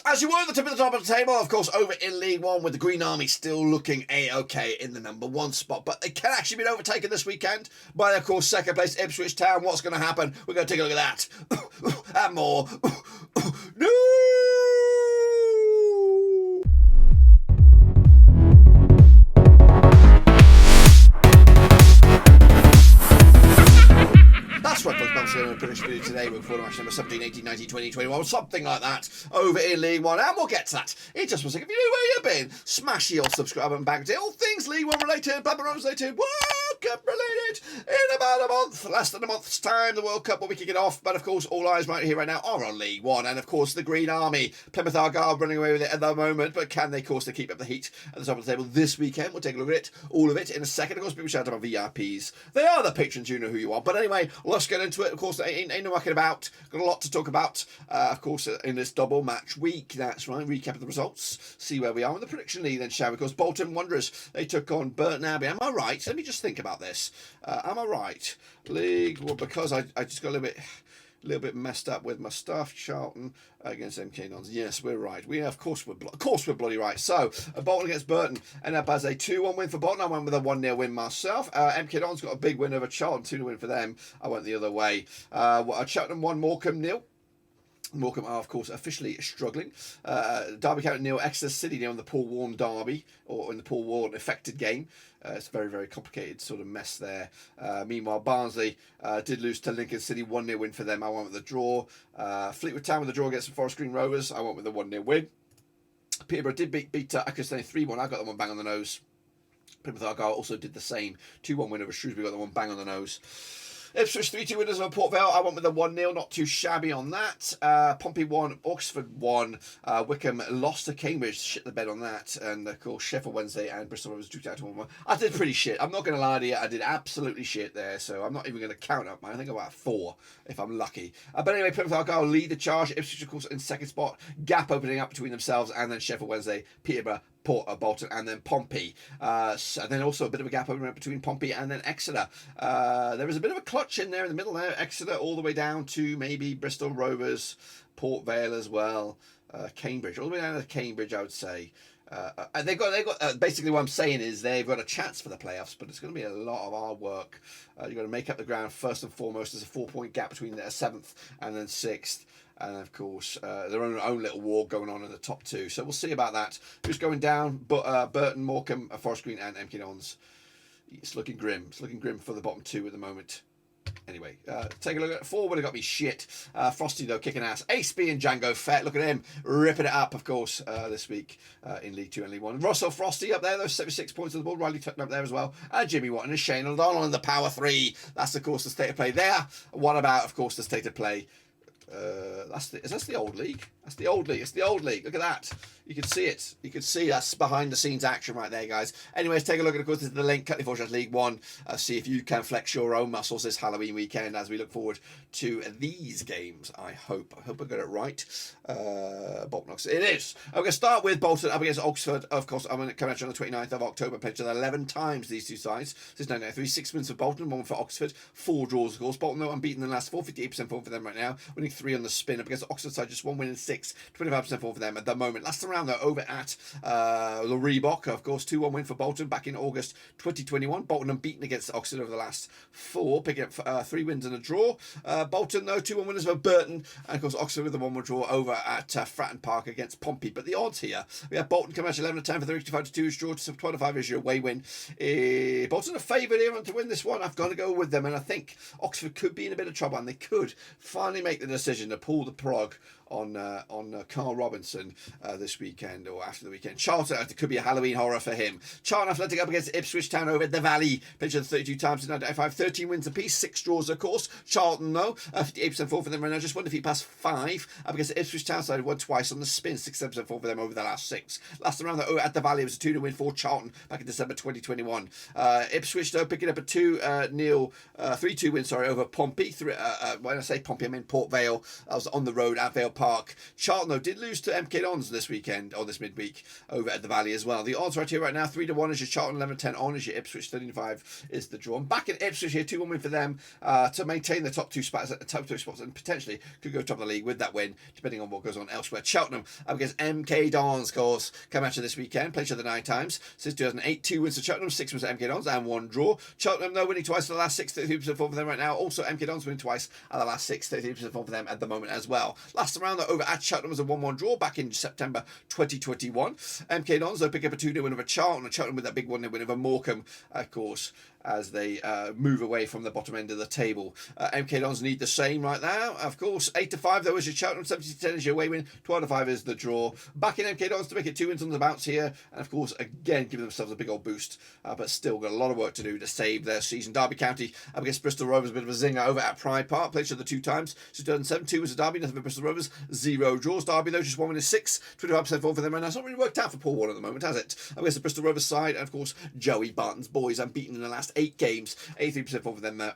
As you were at the tip of the top of the table, of course, over in League One, with the Green Army still looking A-OK in the number 1 spot. But they can actually be overtaken this weekend by, of course, second place Ipswich Town. What's going to happen? We're going to take a look at that. And more. No! That's right, folks. I'm going to finish video today before the match number 17, 18, 19, 20, 21, something like that, over in League One. And we'll get to that in just one second. If you know where you've been, smash the old subscribe button back to all things League One related, Blackburn related, World Cup related, in about a month, less than a month's time. The World Cup will be kicking off, but of course, all eyes right here, right now, are on League One. And of course, the Green Army, Plymouth Argyle running away with it at the moment, but can they, of course, keep up the heat at the top of the table this weekend? We'll take a look at it, all of it, in a second. Of course, people shout out about VIPs. They are the patrons, you know who you are. But anyway, let's get into it. Of course, ain't no mucking about. Got a lot to talk about, of course, in this double match week. That's right, recap of the results, see where we are in the prediction league then, shall we? Of course, Bolton Wanderers, they took on Burton Albion. Am I right? Let me just think about this. Am I right? League, well, because I just got a little bit messed up with my stuff. Charlton against Keynes. Yes, we're right. Of course we're bloody right. So Bolton against Burton, and up as a 2-1 win for Bolton. I went with a 1-0 win myself. Keynes got a big win over Charlton, 2-0 win for them. I went the other way. Cheltenham 1, Morecambe 0. Morecambe are, of course, officially struggling. Derby County 0, Exeter City 0 in the Paul Warren derby, or in the Paul Warren affected game. It's a very, very complicated sort of mess there. Meanwhile, Barnsley did lose to Lincoln City, 1-0 win for them. I went with the draw. Fleetwood Town with the draw against the Forest Green Rovers. I went with the 1-0 win. Peterborough did beat Accrington 3-1. I got that one bang on the nose. Plymouth Argyle also did the same. 2-1 win over Shrewsbury. Got that one bang on the nose. Ipswich 3-2 winners over Port Vale. I went with a 1-0, not too shabby on that. Pompey 1, Oxford 1. Wycombe lost to Cambridge, shit the bed on that. And of course, Sheffield Wednesday and Bristol Rovers duked out to 1-1. I did pretty shit. I'm not going to lie to you. I did absolutely shit there. So I'm not even going to count up mine. I think about 4 if I'm lucky. But anyway, Plymouth Argyle lead the charge. Ipswich, of course, in second spot. Gap opening up between themselves and then Sheffield Wednesday, Peterborough, Bolton, and then Pompey. And then also a bit of a gap opening up between Pompey and then Exeter. There was a bit of a clutch in there in the middle there. Exeter all the way down to maybe Bristol Rovers, Port Vale as well, Cambridge, all the way down to Cambridge, I would say. They got basically what I'm saying is they've got a chance for the playoffs, but it's going to be a lot of hard work. You've got to make up the ground first and foremost. There's a 4-point gap between the 7th and then 6th. And of course, their own little war going on in the top 2. So we'll see about that. Who's going down? But Burton, Morecambe, Forest Green, and Keynes. It's looking grim. It's looking grim for the bottom 2 at the moment. Anyway, take a look at forward. It got me shit. Frosty though kicking ass. Ace B and Django Fett. Look at him ripping it up. Of course, this week in League 2 and League 1. Russell Frosty up there. Those 76 points on the ball. Riley Tutton up there as well. Jimmy Watton and Shane O'Donnell in the Power 3. That's of course the state of play there. What about of course the state of play? Is that the old league? That's the old league. It's the old league. Look at that. You can see it. You can see that's behind the scenes action right there, guys. Anyways, take a look at, of course, this is the link. Cut the League 1. See if you can flex your own muscles this Halloween weekend as we look forward to these games. I hope I got it right. Bolton, Oxford. It is. I'm going to start with Bolton up against Oxford. Of course, I'm going to come out on the 29th of October. Played 11 times these two sides since 1993. 6 wins for Bolton, 1 for Oxford. 4 draws, of course. Bolton, though, unbeaten in the last 4. 58% form for them right now. Winning 3 on the spin up against Oxford side. Just 1 win and 6. 25% form for them at the moment. Last round, though, over at the Reebok, of course, 2-1 win for Bolton back in August 2021. Bolton unbeaten against Oxford over the last 4, picking up 3 wins and a draw. Bolton, though, 2-1 winners for Burton, and of course Oxford with a 1-1 draw over at Fratton Park against Pompey. But the odds here, we have Bolton coming out 11-10 for the 85-2 draw to 25 is your away win. Bolton are favoured here to win this one. I've got to go with them, and I think Oxford could be in a bit of trouble, and they could finally make the decision to pull the plug on Carl Robinson this weekend or after the weekend. Charlton, it could be a Halloween horror for him. Charlton Athletic up against Ipswich Town over at the Vale. Pitched 32 times in 95, 13 wins apiece, 6 draws, of course. Charlton, though, 58% fall for them right now. Just 1 defeat past 5 up against the Ipswich Town side. Won twice on the spin, 67% fall for them over the last 6. Last round, though, at the Vale, it was a 2-0 win for Charlton back in December 2021. Ipswich, though, picking up a 3-2 win, over Pompey. When I say Pompey, I mean Port Vale. I was on the road at Vale Park. Charlton, though, did lose to MK Dons this weekend, or this midweek, over at the Valley as well. The odds right here right now, 3-1 is your Charlton, 11-10 on is your Ipswich, 13-5 is the draw. And back in Ipswich here, 2-1 win for them to maintain the top two spots, and potentially could go top of the league with that win, depending on what goes on elsewhere. Cheltenham up against MK Dons, of course, come out this weekend, played each other 9 times since 2008. 2 wins for Cheltenham, 6 wins for MK Dons, and 1 draw. Cheltenham, though, winning twice in the last 6, 33% form for them right now. Also, MK Dons winning twice in the last 6, 33% form for them at the moment as well. Last round, though, over at Cheltenham was a 1-1 draw back in September 2021. MK Dons, though, pick up a 2-0 win over Charlton, and Cheltenham with that big 1-0 win over Morecambe, of course, as they move away from the bottom end of the table. MK Dons need the same right now. Of course, 8-5 though is your Cheltenham, 70-10 is your away win, 12-5 is the draw. Back in MK Dons to make it 2 wins on the bounce here, and of course, again, giving themselves a big old boost, but still got a lot of work to do to save their season. Derby County up against Bristol Rovers, a bit of a zinger over at Pride Park, played each other 2 times. So 2007, 2 was a Derby, nothing for Bristol Rovers, 0 draws. Derby though, just 1 win is 6, 25% form for them right now. It's not really worked out for Paul Warren at the moment, has it? Up against the Bristol Rovers side, and of course, Joey Barton's boys unbeaten in the last 8 games. 83%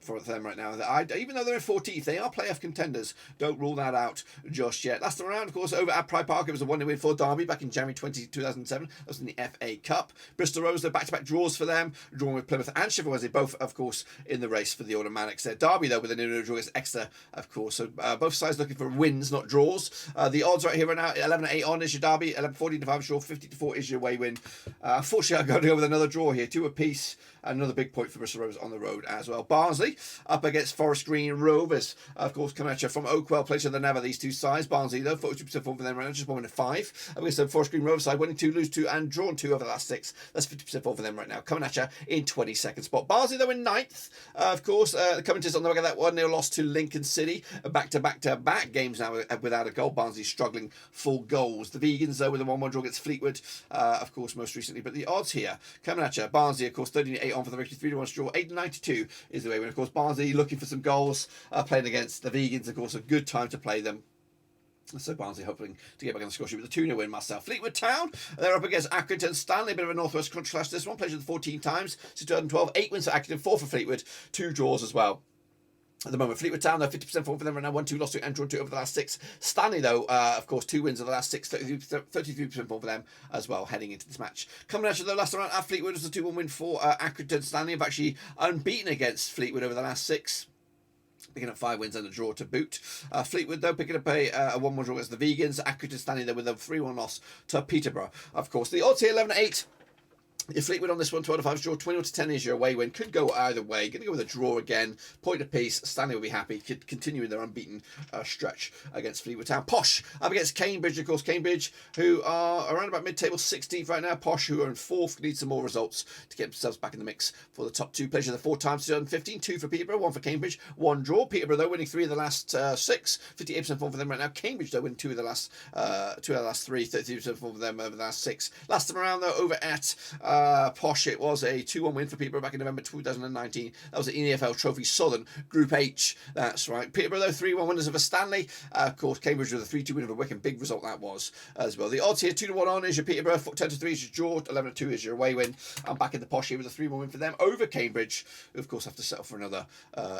for them right now. Even though they're in 14th, they are playoff contenders. Don't rule that out just yet. Last time around, of course, over at Pride Park, it was a 1-0 win for Derby back in January 2007. That was in the FA Cup. Bristol Rovers, they're back-to-back draws for them, drawing with Plymouth and Sheffield Wednesday, both, of course, in the race for the automatics there. Derby, though, with a 0-0 draw against Exeter, of course. So both sides looking for wins, not draws. The odds right here right now, 11-8 on is your Derby, 14-5 draw, 50-4 is your away win. Unfortunately, I'm going to go with another draw here, 2 apiece. Another big point for Bristol Rovers on the road as well. Barnsley up against Forest Green Rovers. Of course, coming at you from Oakwell, place of the Never, these 2 sides. Barnsley, though, 42% form for them right now, just 1 win 5. Up against the Forest Green Rovers side, winning 2, lose 2, and drawn 2 over the last 6. That's 50% form for them right now. Coming at you in 22nd spot. Barnsley, though, in 9th. Of course, the Commenters on the back of that 1-0 loss to Lincoln City. Back-to-back games now without a goal. Barnsley struggling for goals. The Vegans, though, with a 1-1 draw against Fleetwood, of course, most recently. But the odds here, coming at you. Barnsley, of course, 13-8 on for the victory, 3-1 draw, 8-92 is the way. And of course, Barnsley looking for some goals, playing against the Vegans, of course, a good time to play them. So Barnsley hoping to get back on the score sheet with a 2-0 win myself. Fleetwood Town, they're up against Accrington. Stanley, a bit of a Northwest country clash this one, played with 14 times since 2012, 8 wins for Accrington, 4 for Fleetwood, 2 draws as well. At the moment, Fleetwood Town, though, 50% form for them right now, 1-2 lost to and drawn 2 over the last 6. Stanley, though, of course, 2 wins of the last 6, 33% form for them as well, heading into this match. Coming at you, though, last round at Fleetwood was a 2-1 win for Accrington. Stanley have actually unbeaten against Fleetwood over the last 6. Picking up 5 wins and a draw to boot. Fleetwood, though, picking up a 1-1 draw against the Vegans. Accrington standing there with a 3-1 loss to Peterborough. Of course, the odds here, 11-8. If Fleetwood on this one, 12-5 draw, 20-10 is your away win. Could go either way. Going to go with a draw again. Point apiece. Stanley will be happy. Could continue in their unbeaten stretch against Fleetwood Town. Posh up against Cambridge, of course. Cambridge, who are around about mid-table 16th right now. Posh, who are in 4th, need some more results to get themselves back in the mix for the top 2. Played the 4 times, 2015, 2 for Peterborough, 1 for Cambridge, 1 draw. Peterborough, though, winning 3 of the last 6, 58% form for them right now. Cambridge, though, winning 2 of the last 3, 33% form for them over the last 6. Last time around, though, over at Posh, it was a 2-1 win for Peterborough back in November 2019. That was the EFL Trophy Southern Group H. That's right. Peterborough, though, 3-1 winners over Stanley. Of course, Cambridge with a 3-2 win over Wycombe. Big result that was as well. The odds here, 2-1 on is your Peterborough, 10-3 is your draw, 11-2 is your away win. I'm back in the Posh here with a 3-1 win for them over Cambridge, who, of course, have to settle for another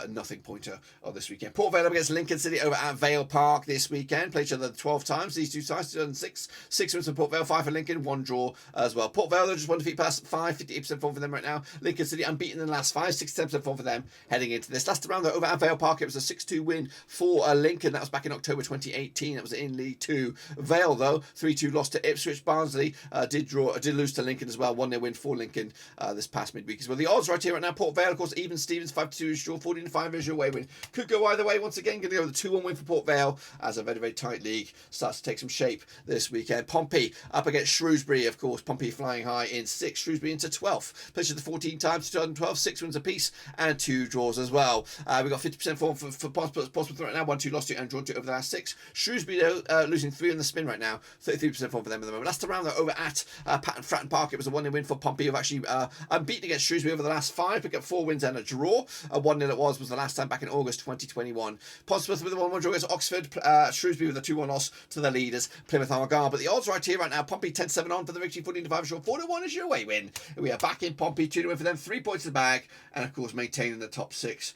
nothing pointer on this weekend. Port Vale up against Lincoln City over at Vale Park this weekend. Played each other 12 times. These 2 sides, 2006. 6 wins for Port Vale, 5 for Lincoln, 1 draw as well. Port Vale, though, just 1 defeat past 5, 58% form for them right now. Lincoln City unbeaten in the last 5, 67% form for them heading into this. Last round, though, over at Vale Park, it was a 6-2 win for Lincoln. That was back in October 2018. That was in League 2. Vale, though, 3-2 loss to Ipswich. Barnsley did lose to Lincoln as well. 1-0 win for Lincoln this past midweek as well. The odds right here right now, Port Vale, of course, even Stevens, 5-2 is draw, 14-5 is your away win. Could go either way. Once again, going to go with a 2-1 win for Port Vale as a very, very tight league starts to take some shape this weekend. Pompey up against Shrewsbury, of course. Pompey flying high in 6th, Shrewsbury into 12th. Played the 14 times, 2012, 6 wins apiece and 2 draws as well. We've got 50% form for Portsmouth right now, 1-2 lost to and drawn 2 over the last 6. Shrewsbury, though, losing 3 on the spin right now, 33% form for them at the moment. Last round, though, over at Fratton Park, it was a 1-0 win for Pompey, who've actually unbeaten against Shrewsbury over the last 5, picked up 4 wins and a draw. 1-0 it was the last time back in August 2021. Portsmouth with a 1-1 draw against Oxford, Shrewsbury with a 2-1 loss to the leaders, Plymouth Argyle. But the odds right here right now, Pompey 10-7 on for the victory, 14-5 draw, 4-1 is your away away win. We are back in Pompey, 2 win for them, 3 points in the bag, and of course maintaining the top 6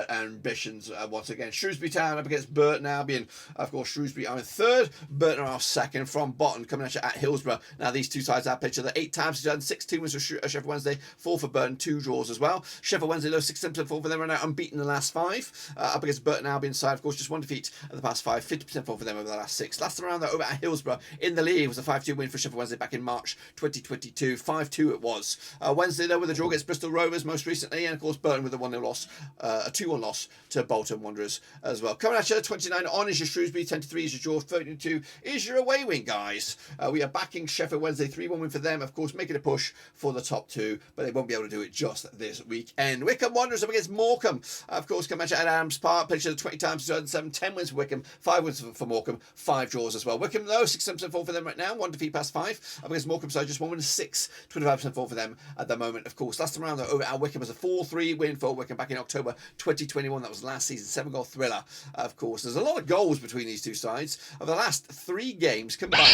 ambitions once again. Shrewsbury Town up against Burton Albion. Of course, Shrewsbury are in 3rd, Burton are 2nd from bottom, coming at you at Hillsborough. Now these two sides have played each other 8 times, 6-2 wins for Sheffield Wednesday, 4 for Burton, 2 draws as well. Sheffield Wednesday, low 6% for them, are now unbeaten in the last 5. Up against Burton Albion side, of course, just 1 defeat of the past 5, 50% for them over the last 6. Last time around, though, over at Hillsborough in the league was a 5-2 win for Sheffield Wednesday back in March 2022. 5-2 it was. Wednesday, though, with a draw against Bristol Rovers most recently, and of course Burton with a 1-0 loss, a 2-1 loss to Bolton Wanderers as well. Coming at you, 29 on is your Shrewsbury, 10-3 is your draw, 32 is your away win, guys. We are backing Sheffield Wednesday, 3-1 win for them, of course, making a push for the top 2, but they won't be able to do it just this weekend. Wycombe Wanderers up against Morecambe, of course, coming at you at Adams Park, played each other 20 times, 2007, 10 wins for Wycombe, 5 wins for Morecambe, 5 draws as well. Wycombe, though, 6% for them right now, 1 defeat past 5. Up against Morecambe side, just 1 win, 6, 25% for them at the moment, of course. Last time around, though, over at Wycombe was a 4-3 win for Wycombe back in October 2021. That was last season, 7-goal thriller, of course. There's a lot of goals between these two sides. Of the last 3 games combined,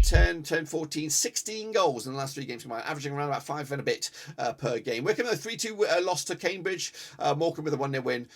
7, 10, 14, 16 goals in the last 3 games combined, averaging around about 5 and a bit per game. Wycombe, though, 3-2 loss to Cambridge. Morecambe with a 1-0 win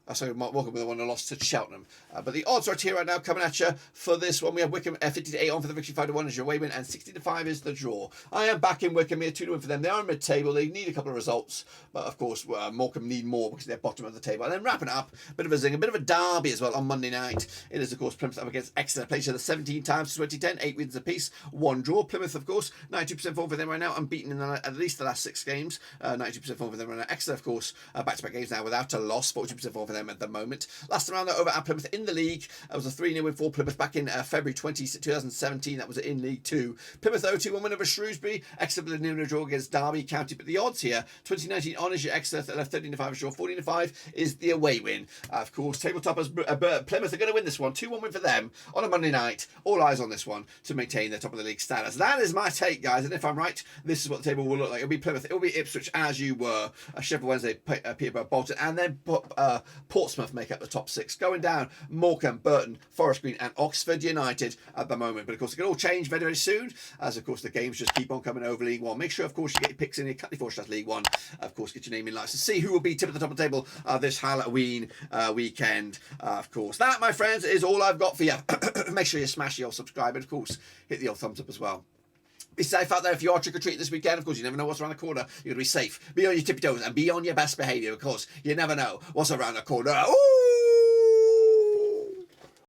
Morecambe with a 1-0 loss to Cheltenham. But the odds right here right now coming at you for this one. We have Wycombe 50-8 on for the victory, 5-1 is your away win, and 60-5 is the draw. I am back in Wycombe here, 2-1 for them. They are mid-table. They need a couple of results, but of course Morecambe need more because they're bottom of the table. And then wrapping it up, a bit of a zing, a bit of a derby as well on Monday night. It is of course Plymouth up against Exeter. Played each other 17 times to 2010, 8 wins apiece, 1 draw. Plymouth, of course, 92% form for them right now, unbeaten in at least the last 6 games. 92% form for them right now. Exeter, of course, back-to-back games now without a loss, 40% form for them at the moment. Last time around, though, over at Plymouth in the league, it was a 3-0 win for Plymouth back in February 2017. That was in League 2. Plymouth, though, 2-1 win over Shrewsbury. Exeter with a 0 draw against Derby County. But the odds here, 2019 on is your Exeter, 13-5 is your, 14-5 is the away win. Of course, tabletoppers Plymouth are going to win this one. 2-1 win for them on a Monday night. All eyes on this one to maintain their top of the league status. That is my take, guys. And if I'm right, this is what the table will look like. It'll be Plymouth, it'll be Ipswich, as you were. Sheffield Wednesday, Peterborough, Bolton, and then Portsmouth make up the top 6. Going down, Morecambe, Burton, Forest Green, and Oxford United at the moment. But of course, it can all change very, very soon, as of course the games just keep on coming over League 1. Make sure, of course, you get your picks in your Cut Before League 1. Of course, get your name in lights to see who will be tip at the top of the table this Halloween weekend. Of course, that, my friends, is all I've got for you. Make sure you smash your subscribe and, of course, hit the old thumbs up as well. Be safe out there if you are trick-or-treating this weekend. Of course, you never know what's around the corner. You're going to be safe. Be on your tippy toes and be on your best behaviour, of course. You never know what's around the corner. Ooh!